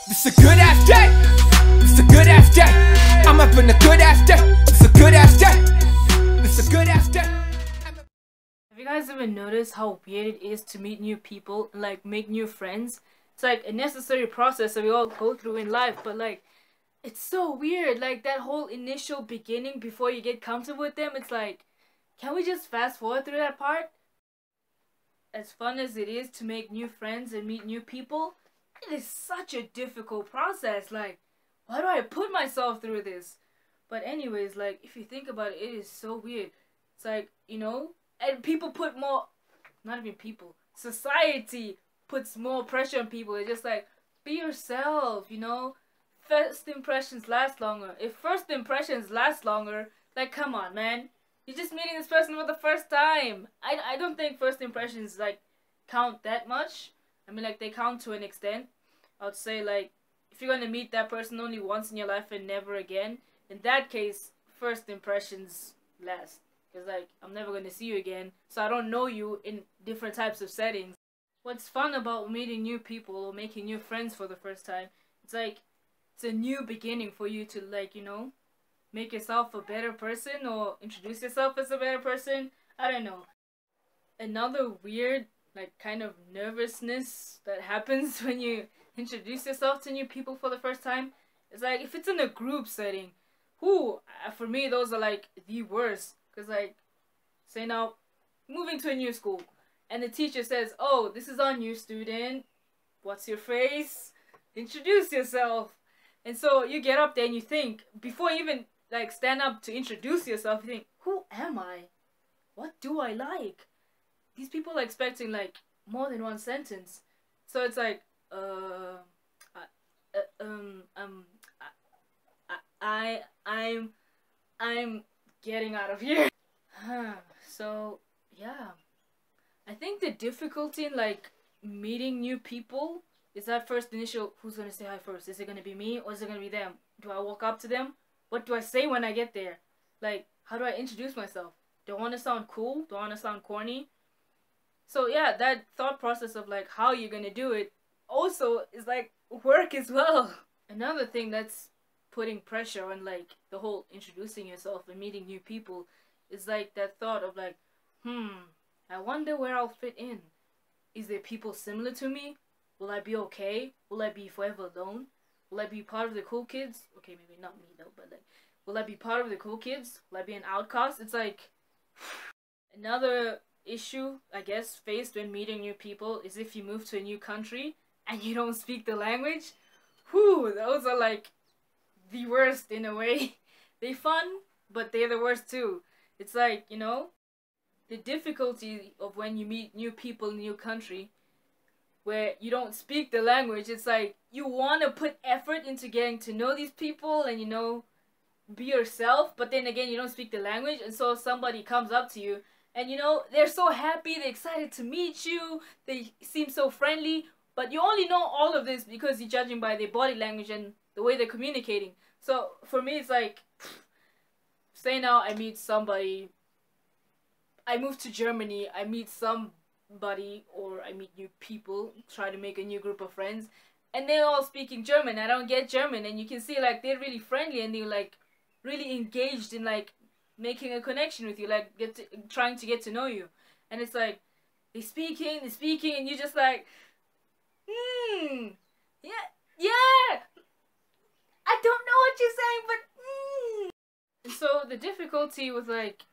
This a good ass day. This a good ass day. I'm up in a good ass day. This a good ass day. This a good ass day. Have you guys ever noticed how weird it is to meet new people and like make new friends? It's like a necessary process that we all go through in life, but like it's so weird. Like that whole initial beginning before you get comfortable with them, it's like, can we just fast forward through that part? As fun as it is to make new friends and meet new people, it is such a difficult process. Like, why do I put myself through this? But anyways, like, if you think about it, it is so weird. It's like, you know, and people put more, not even people, society puts more pressure on people. It's just like, be yourself, you know? First impressions last longer. If first impressions last longer, like, come on, man. You're just meeting this person for the first time. I don't think first impressions, like, count that much. I mean, like, they count to an extent. I would say, like, if you're gonna meet that person only once in your life and never again, in that case, first impressions last. Because, like, I'm never gonna see you again, so I don't know you in different types of settings. What's fun about meeting new people or making new friends for the first time, it's like, it's a new beginning for you to, like, you know, make yourself a better person or introduce yourself as a better person. I don't know. Another weird, like, kind of nervousness that happens when you introduce yourself to new people for the first time is like, if it's in a group setting, for me those are like the worst. Because, like, say now, moving to a new school and the teacher says, oh, this is our new student, what's your face, introduce yourself. And so you get up there and you think, before you even like stand up to introduce yourself, you think, who am I, what do I like? These people are expecting like more than one sentence, so it's like, I'm getting out of here. So yeah, I think the difficulty in like meeting new people is that first initial, who's gonna say hi first? Is it gonna be me or is it gonna be them? Do I walk up to them? What do I say when I get there? Like, how do I introduce myself? Do I want to sound cool? Do I want to sound corny? So yeah, that thought process of like how you're gonna do it also is like work as well. Another thing that's putting pressure on like the whole introducing yourself and meeting new people is like that thought of like, I wonder where I'll fit in. Is there people similar to me? Will I be okay? Will I be forever alone? Will I be part of the cool kids? Okay, maybe not me though, but like, will I be part of the cool kids? Will I be an outcast? It's like, another issue, I guess, faced when meeting new people is if you move to a new country and you don't speak the language. Those are like the worst in a way. They fun, but they're the worst too. It's like, you know, the difficulty of when you meet new people in a new country where you don't speak the language. It's like you want to put effort into getting to know these people and, you know, be yourself, but then again you don't speak the language, and so somebody comes up to you and, you know, they're so happy, they're excited to meet you, they seem so friendly, but you only know all of this because you're judging by their body language and the way they're communicating. So for me it's like, say now I meet somebody, I move to Germany, I meet somebody, or I meet new people, try to make a new group of friends, and they're all speaking German. I don't get German, and you can see like they're really friendly and they're like really engaged in like making a connection with you, like trying to get to know you. And it's like they're speaking, and you're just like, yeah, I don't know what you're saying, but And so the difficulty with like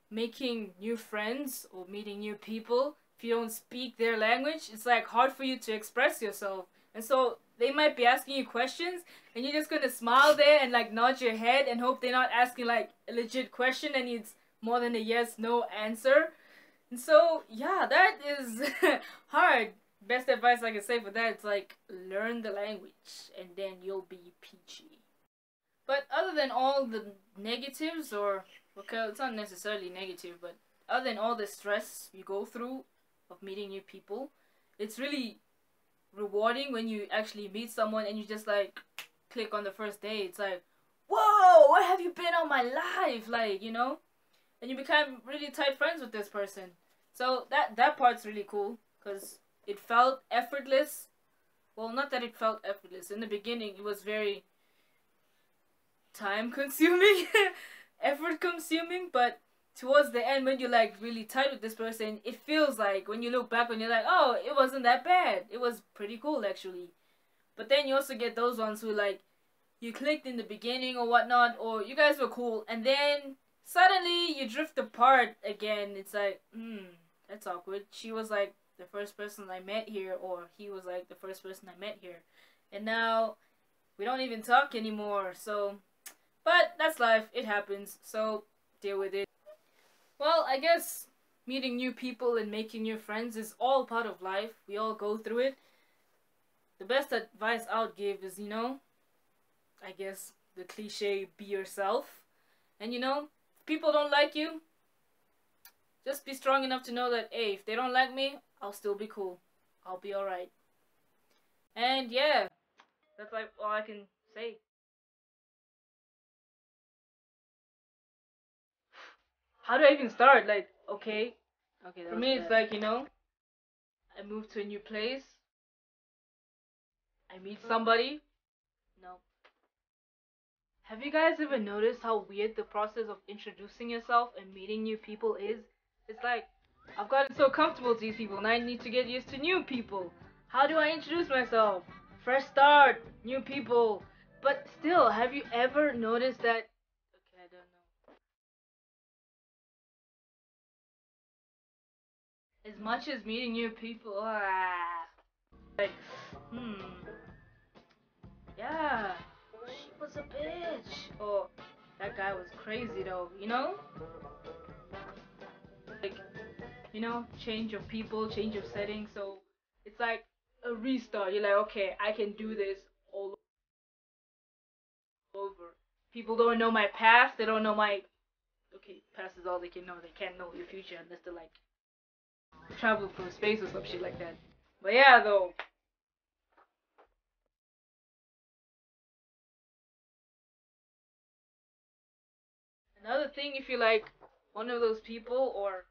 making new friends or meeting new people, if you don't speak their language, it's like hard for you to express yourself. And so they might be asking you questions and you're just gonna smile there and like nod your head and hope they're not asking like a legit question and it's more than a yes no answer. And so yeah, that is hard. Best advice I can say for that is like, learn the language and then you'll be peachy. But other than all the negatives, or okay, it's not necessarily negative, but other than all the stress you go through of meeting new people, it's really rewarding when you actually meet someone and you just like click on the first day. It's like, whoa, where have you been all my life? Like, you know, and you become really tight friends with this person. So that part's really cool because it felt effortless well, not that it felt effortless. In the beginning, it was very time consuming, effort consuming, but towards the end, when you're like really tight with this person, it feels like when you look back and you're like, oh, it wasn't that bad. It was pretty cool actually. But then you also get those ones who like you clicked in the beginning or whatnot, or you guys were cool, and then suddenly you drift apart again. It's like, that's awkward. She was like the first person I met here, or he was like the first person I met here, and now we don't even talk anymore. So, but that's life. It happens. So deal with it. Well, I guess meeting new people and making new friends is all part of life. We all go through it. The best advice I would give is, I guess the cliche, be yourself. And if people don't like you, just be strong enough to know that, hey, if they don't like me, I'll still be cool. I'll be alright. And yeah, that's like all I can say. How do I even start? Like, okay. Okay, for me, it's like, I move to a new place. I meet somebody. No. Have you guys ever noticed how weird the process of introducing yourself and meeting new people is? It's like, I've gotten so comfortable to these people, and I need to get used to new people. How do I introduce myself? Fresh start, new people. But still, have you ever noticed that? Okay, I don't know. As much as meeting new people, like, yeah, she was a bitch. Or that guy was crazy though, Like, change of people, change of setting. So it's like a restart. You're like, okay, I can do this all over. People don't know my past. They don't know my. Okay, past is all they can know. They can't know your future unless they're like travel through space or some shit like that. But yeah, though. Another thing, if you're like one of those people, or